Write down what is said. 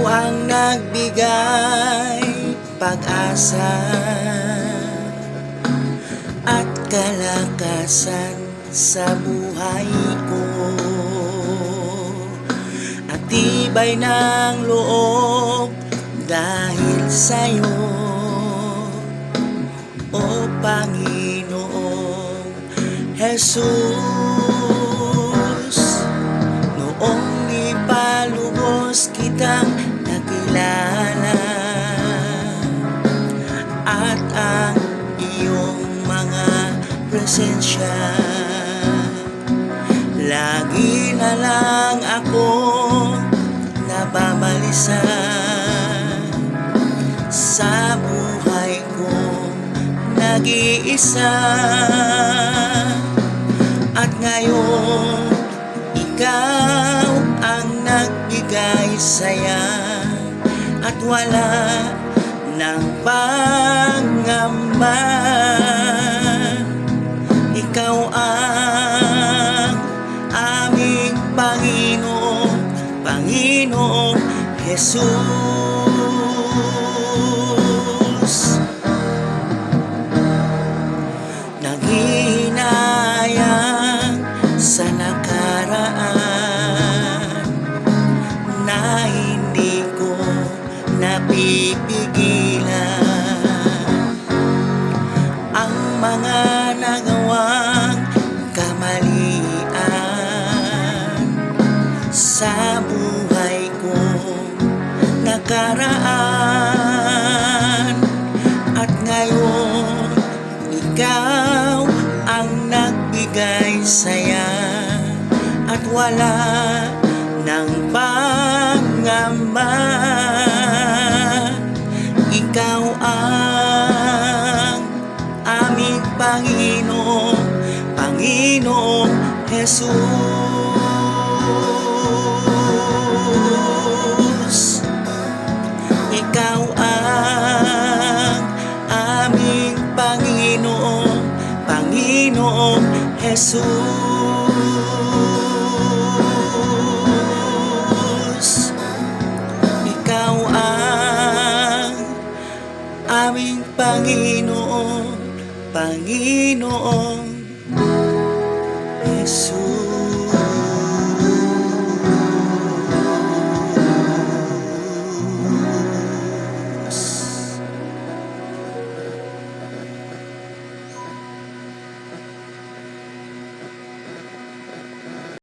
ang nagbigay pag-asa at kalakasan sa buhay ko, at tibay ng loob dahil sa'yo, o Panginoong Jesus. Noong di pa lubos kitang nakilala, at ang iyong mga presensya, lagi na lang akong nababalisa sa buhay kong nag-iisa. At ngayon, ikaw ang nagbigay saya, at wala ng pangamba. Ikaw ang aming Panginoon, Panginoong Jesus. Nanghihinayang sa nakaraan na hindi ko napipigilan, ang mga nagawang kamalian sa buhay kong nakaraan. At ngayon, ikaw ang nagbigay saya, at wala ng pangamba. Ikaw ang aming Panginoon, Panginoong Jesus. Ikaw ang aming Panginoon, Panginoong Jesus. Ikaw ang aming Panginoon, Panginoong